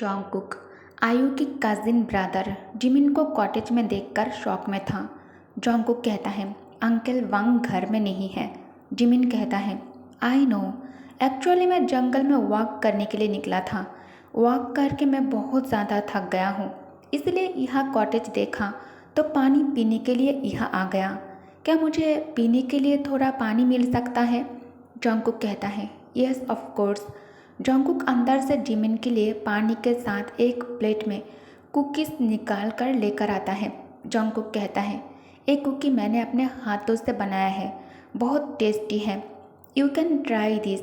जॉन्गकुक आयु की cousin brother Jimin को कॉटेज में देखकर शॉक में था। जॉन्गकुक कहता है, अंकल वांग घर में नहीं है। जिमिन कहता है, आई नो, एक्चुअली मैं जंगल में वॉक करने के लिए निकला था। वॉक करके मैं बहुत ज़्यादा थक गया हूँ, इसलिए यहाँ कॉटेज देखा तो पानी पीने के लिए यहाँ आ गया। क्या मुझे पीने के लिए थोड़ा पानी मिल सकता है? जॉन्गकुक कहता है, यस ऑफ कोर्स। जॉन्गकुक अंदर से जिमिन के लिए पानी के साथ एक प्लेट में कुकीज़ निकाल कर लेकर आता है। जॉन्गकुक कहता है, एक कुकी मैंने अपने हाथों से बनाया है, बहुत टेस्टी है, you can try this.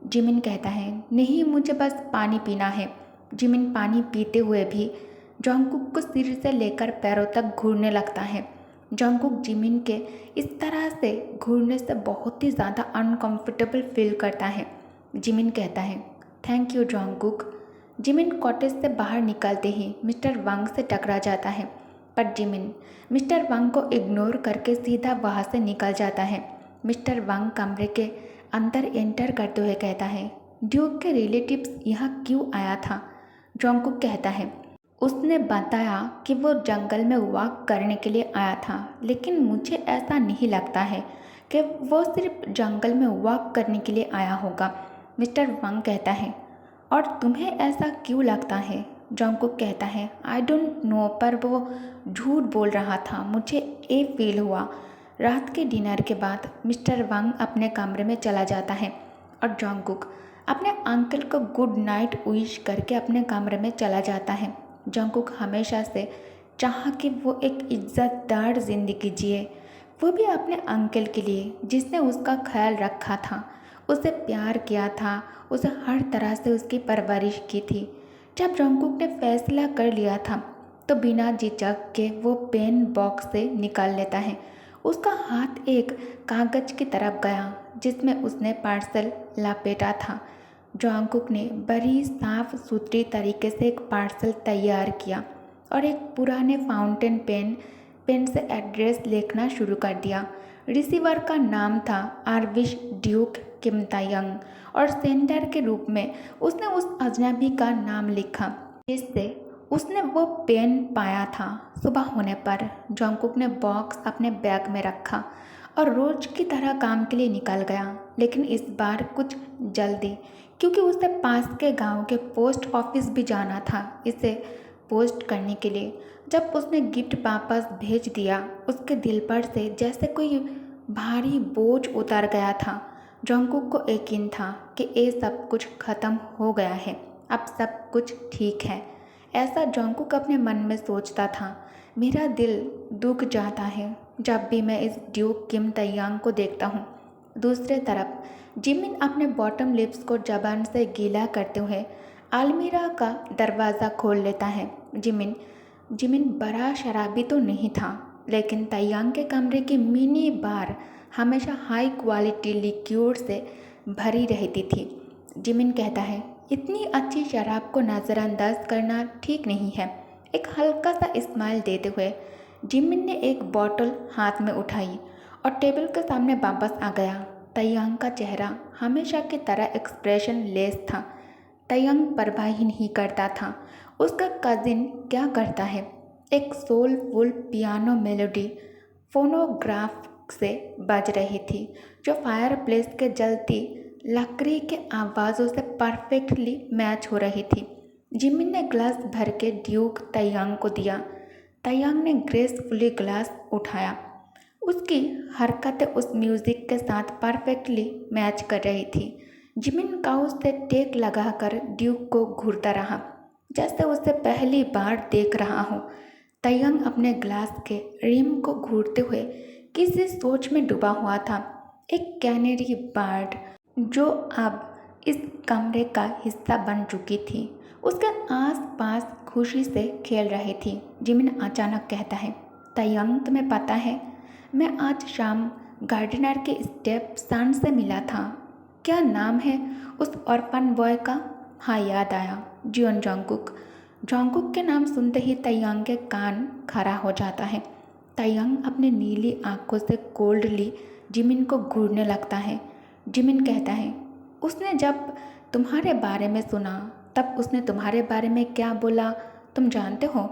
Jimin कहता है, नहीं, मुझे बस पानी पीना है। जिमिन पानी पीते हुए भी जॉन्गकुक को सिर से लेकर पैरों तक घूरने लगता है। जॉन्गकुक जिमिन के इस तरह से घूरने से बहुत ही ज़्यादा अनकंफर्टेबल फील करता है। जिमिन कहता है, थैंक यू जॉन्गकुक। जिमिन कॉटेज से बाहर निकलते ही मिस्टर वांग से टकरा जाता है, पर जिमिन मिस्टर वांग को इग्नोर करके सीधा वहाँ से निकल जाता है। मिस्टर वांग कमरे के अंदर एंटर करते हुए कहता है, ड्यूक के रिलेटिव्स यहाँ क्यों आया था? जॉन्गकुक कहता है, उसने बताया कि वो जंगल में वॉक करने के लिए आया था, लेकिन मुझे ऐसा नहीं लगता है कि वो सिर्फ जंगल में वॉक करने के लिए आया होगा। मिस्टर वांग कहता है, और तुम्हें ऐसा क्यों लगता है? जॉन्गकुक कहता है, आई डोंट नो, पर वो झूठ बोल रहा था, मुझे ये फील हुआ। रात के डिनर के बाद मिस्टर वांग अपने कमरे में चला जाता है और जॉन्गकुक अपने अंकल को गुड नाइट विश करके अपने कमरे में चला जाता है। जॉन्गकुक हमेशा से चाहा कि वो एक इज्जतदार ज़िंदगी जिए, वो भी अपने अंकल के लिए जिसने उसका ख्याल रखा था, उसे प्यार किया था, उसे हर तरह से उसकी परवरिश की थी। जब जॉन्गकुक ने फैसला कर लिया था तो बिना झिझक के वो पेन बॉक्स से निकाल लेता है। उसका हाथ एक कागज़ की तरफ गया जिसमें उसने पार्सल लपेटा था। जॉन्गकुक ने बड़ी साफ सुथरी तरीके से एक पार्सल तैयार किया और एक पुराने फाउंटेन पेन से एड्रेस लिखना शुरू कर दिया। रिसीवर का नाम था आर्विश ड्यूक किम तायंग और सेंडर के रूप में उसने उस अजनबी का नाम लिखा जिससे उसने वो पेन पाया था। सुबह होने पर जॉन्गकुक ने बॉक्स अपने बैग में रखा और रोज की तरह काम के लिए निकल गया, लेकिन इस बार कुछ जल्दी, क्योंकि उसे पास के गांव के पोस्ट ऑफिस भी जाना था इसे पोस्ट करने के लिए। जब उसने गिफ्ट वापस भेज दिया, उसके दिल पर से जैसे कोई भारी बोझ उतर गया था। जॉन्गकुक को यकीन था कि ये सब कुछ खत्म हो गया है, अब सब कुछ ठीक है। ऐसा जॉन्गकुक अपने मन में सोचता था। मेरा दिल दुख जाता है जब भी मैं इस ड्यूक किम तायंग को देखता हूँ। दूसरे तरफ जिमिन अपने बॉटम लिप्स को जबान से गीला करते हुए अलमीरा का दरवाज़ा खोल लेता है। जिमिन बड़ा शराबी तो नहीं था, लेकिन तायंग के कमरे की मिनी बार हमेशा हाई क्वालिटी लिक्योर से भरी रहती थी। जिमिन कहता है, इतनी अच्छी शराब को नज़रअंदाज करना ठीक नहीं है। एक हल्का सा स्माइल देते हुए जिमिन ने एक बॉटल हाथ में उठाई और टेबल के सामने वापस आ गया। तायंग का चेहरा हमेशा की तरह एक्सप्रेशन लेस था। तायंग परवाह ही नहीं करता था उसका कजिन क्या करता है। एक सोलफुल पियानो मेलोडी फोनोग्राफ से बज रही थी जो फायरप्लेस के जलती लकड़ी के आवाज़ों से परफेक्टली मैच हो रही थी। जिमिन ने ग्लास भर के ड्यूक तायंग को दिया। तायंग ने ग्रेसफुली ग्लास उठाया। उसकी हरकतें उस म्यूज़िक के साथ परफेक्टली मैच कर रही थी। जिमिन काउच से टेक लगाकर ड्यूक को घूरता रहा जैसे उसे पहली बार देख रहा हो। तायंग अपने ग्लास के रिम को घूरते हुए किसी सोच में डूबा हुआ था। एक कैनेरी बर्ड जो अब इस कमरे का हिस्सा बन चुकी थी उसके आसपास खुशी से खेल रही थी। जिमिन अचानक कहता है, तायंग, तुम्हें पता है मैं आज शाम गार्डनर के स्टेप सन से मिला था। क्या नाम है उस ऑर्फन बॉय का? हाँ, याद आया, जियोन जॉन्गकुक। जॉन्गकुक के नाम सुनते ही तायंग के कान खड़ा हो जाता है। तायंग अपनी नीली आंखों से कोल्डली जिमिन को घूरने लगता है। जिमिन कहता है, उसने जब तुम्हारे बारे में सुना तब उसने तुम्हारे बारे में क्या बोला तुम जानते हो?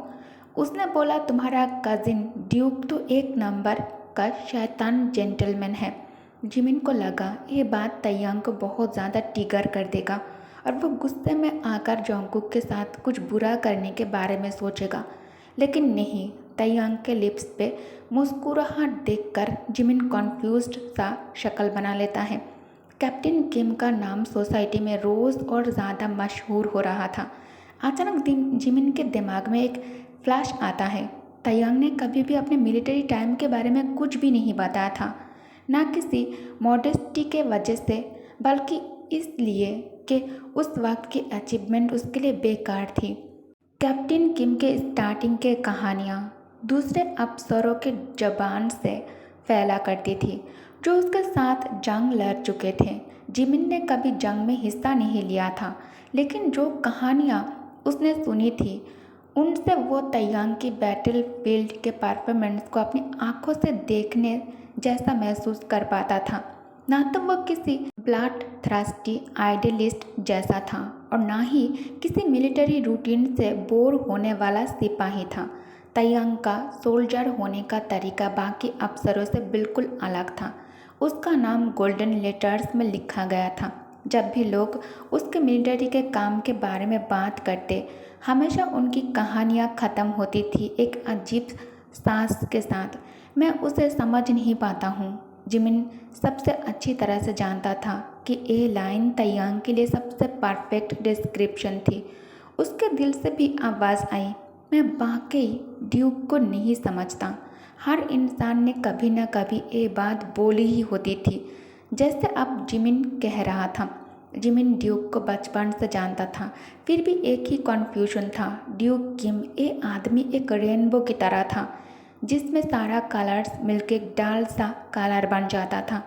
उसने बोला तुम्हारा कजिन ड्यूक तो एक नंबर का शैतान जेंटलमैन है। जिमिन को लगा ये बात तैयांग को बहुत ज़्यादा ट्रिगर कर देगा और वो गुस्से में आकर जोंगकुक के साथ कुछ बुरा करने के बारे में सोचेगा। लेकिन नहीं, तैयांग के लिप्स पे मुस्कुराहट देखकर जिमिन कॉन्फ्यूज्ड सा शक्ल बना लेता है। कैप्टन किम का नाम सोसाइटी में रोज़ और ज़्यादा मशहूर हो रहा था। अचानक जिमिन के दिमाग में एक फ्लैश आता है। तैयांग ने कभी भी अपने मिलिट्री टाइम के बारे में कुछ भी नहीं बताया था, ना किसी मॉडेस्टी के वजह से, बल्कि इसलिए कि उस वक्त की अचीवमेंट उसके लिए बेकार थी। कैप्टन किम के स्टार्टिंग के कहानियाँ दूसरे अफसरों के जबान से फैला करती थी जो उसके साथ जंग लड़ चुके थे। जिमिन ने कभी जंग में हिस्सा नहीं लिया था, लेकिन जो कहानियाँ उसने सुनी थी उनसे वो तैयांग की बैटल फील्ड के परफॉर्मेंस को अपनी आंखों से देखने जैसा महसूस कर पाता था। ना तो वो किसी ब्लड थ्रस्टी आइडियलिस्ट जैसा था और ना ही किसी मिलिट्री रूटीन से बोर होने वाला सिपाही था। तैयांग का सोल्जर होने का तरीका बाकी अफसरों से बिल्कुल अलग था। उसका नाम गोल्डन लेटर्स में लिखा गया था। जब भी लोग उसके मिलिट्री के काम के बारे में बात करते, हमेशा उनकी कहानियाँ ख़त्म होती थी एक अजीब सांस के साथ। मैं उसे समझ नहीं पाता हूँ। जिमिन सबसे अच्छी तरह से जानता था कि ये लाइन तैयांग के लिए सबसे परफेक्ट डिस्क्रिप्शन थी। उसके दिल से भी आवाज़ आई, मैं वाकई ड्यूक को नहीं समझता। हर इंसान ने कभी न कभी ये बात बोली ही होती थी, जैसे अब जिमिन कह रहा था। जिमिन ड्यूक को बचपन से जानता था, फिर भी एक ही कन्फ्यूजन था। ड्यूक किम ये आदमी एक रेनबो की तरह था जिसमें सारा कलर्स मिलकर एक डाल सा कलर बन जाता था।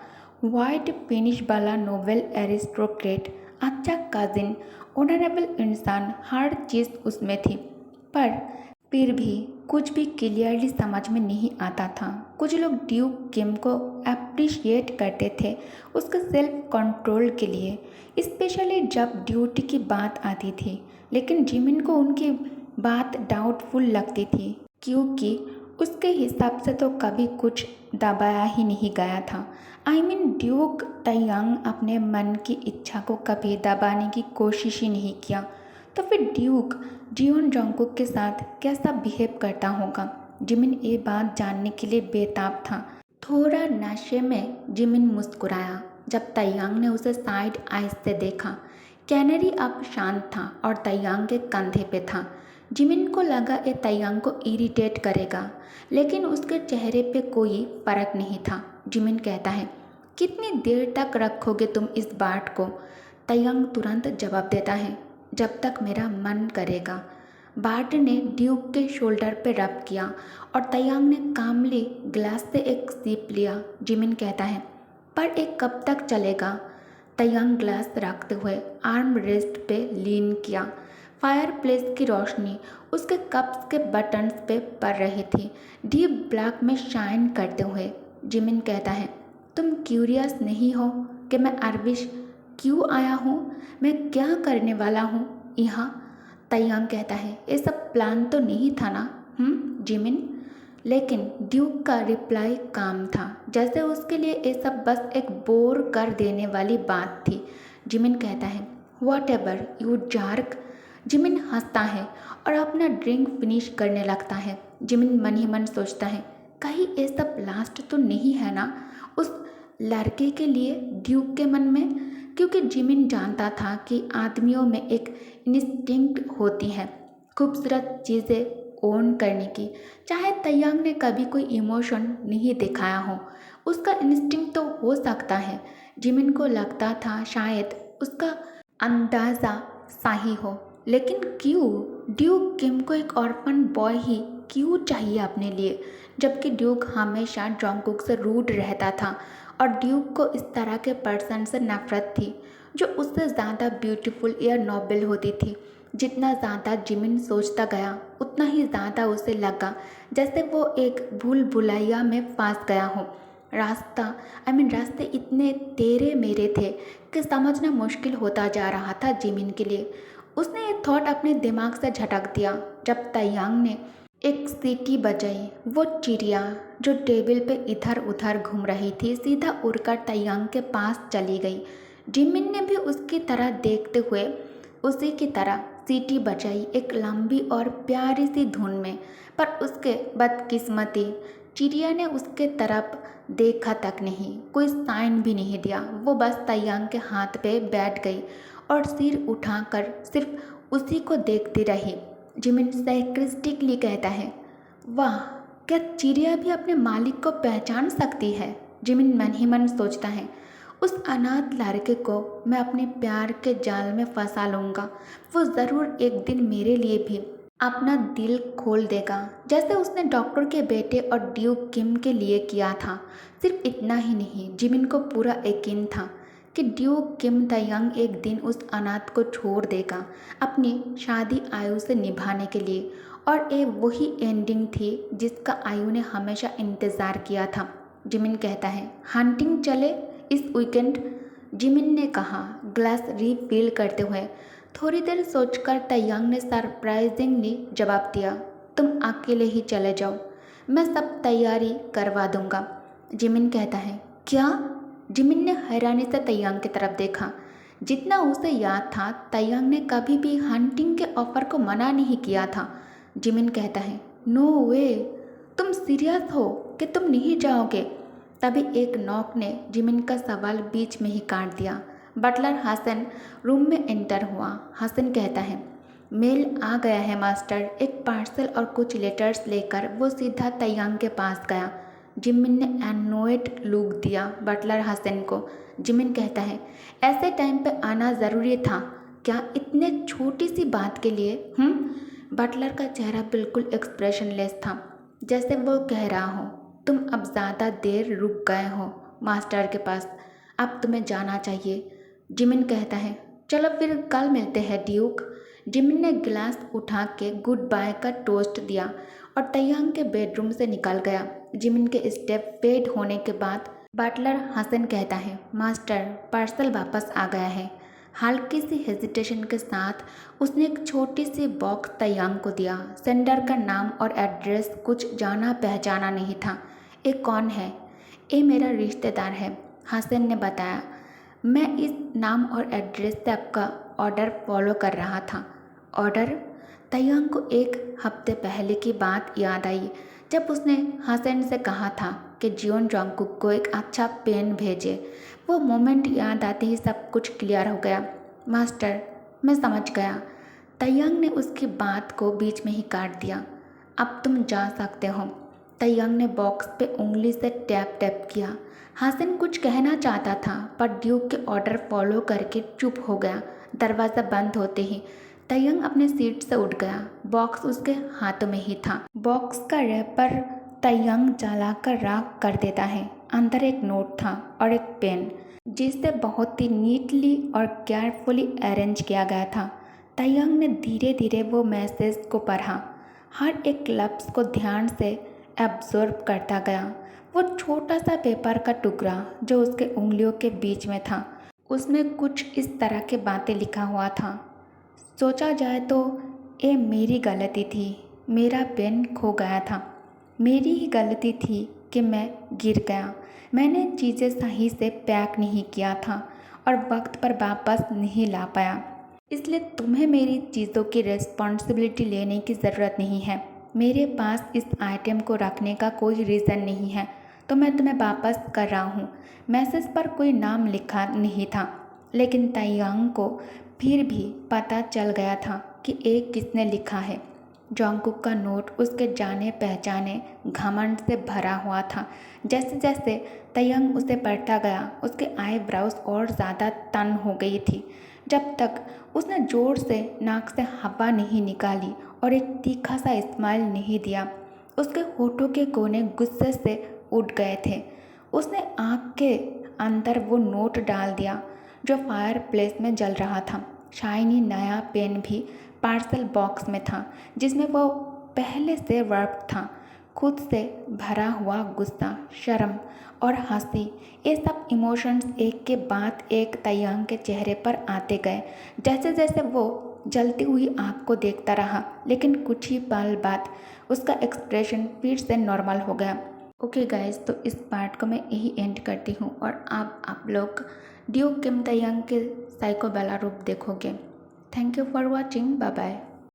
वाइट फिनिश वाला नोबेल एरिस्टोक्रेट, अच्छा कजिन, ऑनरेबल इंसान, हर चीज़ उसमें थी। पर फिर भी कुछ भी क्लियरली समझ में नहीं आता था। कुछ लोग ड्यूक किम को अप्रिशिएट करते थे उसके सेल्फ कंट्रोल के लिए, स्पेशली जब ड्यूटी की बात आती थी। लेकिन जिमिन को उनकी बात डाउटफुल लगती थी, क्योंकि उसके हिसाब से तो कभी कुछ दबाया ही नहीं गया था। ड्यूक तैयांग अपने मन की इच्छा को कभी दबाने की कोशिश ही नहीं किया, तो फिर ड्यूक जियोन जोंगकुक के साथ कैसा बिहेव करता होगा? जिमिन ये बात जानने के लिए बेताब था। थोड़ा नशे में जिमिन मुस्कुराया जब तैयांग ने उसे साइड आइज से देखा। कैनरी अब शांत था और तैयांग के कंधे पे था। जिमिन को लगा ये तैयांग को इरिटेट करेगा, लेकिन उसके चेहरे पे कोई फर्क नहीं था। जिमिन कहता है, कितनी देर तक रखोगे तुम इस बाट को? तैयांग तुरंत जवाब देता है, जब तक मेरा मन करेगा। बाट ने ड्यूक के शोल्डर पे रब किया और तैयांग ने कामली ग्लास से एक सिप लिया। जिमिन कहता है, पर एक कब तक चलेगा? तैयांग ग्लास रखते हुए आर्म रेस्ट पे लीन किया। फायरप्लेस की रोशनी उसके कप्स के बटन्स पे पड़ रही थी, डीप ब्लैक में शाइन करते हुए। जिमिन कहता है, तुम क्यूरियस नहीं हो कि मैं अरविश क्यों आया हूँ? मैं क्या करने वाला हूँ यहाँ? तैयांग कहता है, ये सब प्लान तो नहीं था ना जिमिन? लेकिन ड्यूक का रिप्लाई काम था, जैसे उसके लिए ये सब बस एक बोर कर देने वाली बात थी। जिमिन कहता है, what ever you jerk. Jimin हंसता है और अपना ड्रिंक फिनिश करने लगता है। जिमिन मन ही मन सोचता है, कहीं ये सब लास्ट तो नहीं है ना उस लड़के के लिए ड्यूक के मन में? क्योंकि जिमिन जानता था कि आदमियों में एक इंस्टिंक्ट होती है खूबसूरत चीज़ें ओन करने की। चाहे तैयांग ने कभी कोई इमोशन नहीं दिखाया हो, उसका इंस्टिंक्ट तो हो सकता है। जिमिन को लगता था शायद उसका अंदाज़ा सही हो, लेकिन क्यों ड्यूक किम को एक ऑर्फन बॉय ही क्यों चाहिए अपने लिए, जबकि ड्यूक हमेशा जोंगकुक से रूड रहता था और ड्यूक को इस तरह के पर्सन से नफरत थी जो उससे ज़्यादा ब्यूटीफुल या नोबल होती थी। जितना ज़्यादा जिमिन सोचता गया उतना ही ज़्यादा उसे लगा जैसे वो एक भूल भुलैया में फंस गया हो। रास्ते इतने तेरे मेरे थे कि समझना मुश्किल होता जा रहा था जिमिन के लिए। उसने ये थॉट अपने दिमाग से झटक दिया जब तैयांग ने एक सीटी बजाई। वो चिड़िया जो टेबल पे इधर उधर घूम रही थी सीधा उड़कर तैयांग के पास चली गई। जिमिन ने भी उसकी तरह देखते हुए उसी की तरह सीटी बजाई, एक लंबी और प्यारी सी धुन में। पर उसके बदकिस्मती चिड़िया ने उसके तरफ देखा तक नहीं, कोई साइन भी नहीं दिया। वो बस तैयांग के हाथ पे बैठ गई और सिर उठाकर सिर्फ उसी को देखती रही। जिमिन सार्कास्टिकली कहता है, वाह, क्या चिड़िया भी अपने मालिक को पहचान सकती है। जिमिन मन ही मन सोचता है, उस अनाथ लड़के को मैं अपने प्यार के जाल में फंसा लूँगा। वो ज़रूर एक दिन मेरे लिए भी अपना दिल खोल देगा, जैसे उसने डॉक्टर के बेटे और ड्यूक किम के लिए किया था। सिर्फ इतना ही नहीं, जिमिन को पूरा यकीन था कि ड्यूक किम तैयांग एक दिन उस अनाथ को छोड़ देगा अपनी शादी आयु से निभाने के लिए। और ये वही एंडिंग थी जिसका आयु ने हमेशा इंतज़ार किया था। जिमिन कहता है, हंटिंग चले इस वीकेंड। जिमिन ने कहा, ग्लास रीफिल करते हुए। थोड़ी देर सोचकर तैयांग ने सरप्राइजिंगली जवाब दिया, तुम अकेले ही चले जाओ, मैं सब तैयारी करवा दूंगा। जिमिन कहता है, क्या? जिमिन ने हैरानी से तैयांग की तरफ देखा। जितना उसे याद था तैयांग ने कभी भी हंटिंग के ऑफर को मना नहीं किया था। जिमिन कहता है, नो वे, तुम सीरियस हो कि तुम नहीं जाओगे? तभी एक नॉक ने जिमिन का सवाल बीच में ही काट दिया। बटलर हसन रूम में एंटर हुआ। हसन कहता है, मेल आ गया है मास्टर। एक पार्सल और कुछ लेटर्स लेकर वो सीधा तैयांग के पास गया। जिमिन ने एनोएड लुक दिया बटलर हसन को। जिमिन कहता है, ऐसे टाइम पे आना ज़रूरी था क्या, इतने छोटी सी बात के लिए? बटलर का चेहरा बिल्कुल एक्सप्रेशनलेस था, जैसे वो कह रहा हो, तुम अब ज़्यादा देर रुक गए हो मास्टर के पास, अब तुम्हें जाना चाहिए। जिमिन कहता है, चलो फिर कल मिलते हैं ड्यूक। जिमिन ने गिलास उठा के गुड बाय का टोस्ट दिया और तैयांग के बेडरूम से निकल गया। जिमिन के स्टेप पेड होने के बाद बटलर हसन कहता है, मास्टर, पार्सल वापस आ गया है। हल्की सी हेजिटेशन के साथ उसने एक छोटी सी बॉक्स तैयांग को दिया। सेंडर का नाम और एड्रेस कुछ जाना पहचाना नहीं था। ये कौन है? ये मेरा रिश्तेदार है, हसन ने बताया। मैं इस नाम और एड्रेस से आपका ऑर्डर फॉलो कर रहा था। ऑर्डर? तैयांग को एक हफ्ते पहले की बात याद आई जब उसने हसन से कहा था कि जियोन जॉन्गकुक को एक अच्छा पेन भेजे। वो मोमेंट याद आते ही सब कुछ क्लियर हो गया। मास्टर, मैं समझ गया। तैयांग ने उसकी बात को बीच में ही काट दिया। अब तुम जा सकते हो। तैयांग ने बॉक्स पे उंगली से टैप टैप किया। हसन कुछ कहना चाहता था पर ड्यूक के ऑर्डर फॉलो करके चुप हो गया। दरवाज़ा बंद होते ही तैयांग अपने सीट से उठ गया। बॉक्स उसके हाथों में ही था। बॉक्स का रैपर तैयांग जलाकर राख कर देता है। अंदर एक नोट था और एक पेन, जिसे बहुत ही नीटली और केयरफुली अरेंज किया गया था। तैयांग ने धीरे धीरे वो मैसेज को पढ़ा, हर एक लफ्ज़ को ध्यान से एब्जॉर्ब करता गया। वो छोटा सा पेपर का टुकड़ा जो उसके उंगलियों के बीच में था, उसमें कुछ इस तरह के बातें लिखा हुआ था। सोचा जाए तो ये मेरी गलती थी, मेरा पेन खो गया था। मेरी ही गलती थी कि मैं गिर गया। मैंने चीज़ें सही से पैक नहीं किया था और वक्त पर वापस नहीं ला पाया। इसलिए तुम्हें मेरी चीज़ों की रिस्पॉन्सिबिलिटी लेने की ज़रूरत नहीं है। मेरे पास इस आइटम को रखने का कोई रीज़न नहीं है, तो मैं तुम्हें वापस कर रहा हूँ। मैसेज पर कोई नाम लिखा नहीं था, लेकिन तैयांग को फिर भी पता चल गया था कि एक किसने लिखा है। जॉन्गकुक का नोट उसके जाने पहचाने घमंड से भरा हुआ था। जैसे जैसे तैयांग उसे पढ़ता गया, उसके आईब्राउज और ज़्यादा तन हो गई थी, जब तक उसने ज़ोर से नाक से हवा नहीं निकाली और एक तीखा सा स्माइल नहीं दिया। उसके होठों के कोने गुस्से से उठ गए थे। उसने आँख के अंदर वो नोट डाल दिया जो फायर प्लेस में जल रहा था। शाइनी नया पेन भी पार्सल बॉक्स में था, जिसमें वो पहले से वर्ब था। खुद से भरा हुआ गुस्सा, शर्म और हंसी, ये सब इमोशंस एक के बाद एक तैयांग के चेहरे पर आते गए। जैसे जैसे वो जलती हुई आँख को देखता रहा, लेकिन कुछ ही पल बाद उसका एक्सप्रेशन फिर से नॉर्मल हो गया। ओके गाइस, तो इस पार्ट को मैं यही एंड करती हूँ और अब आप लोग ड्यूक किम ताeyang के साइको बेला रूप देखोगे। Thank you for watching, bye bye.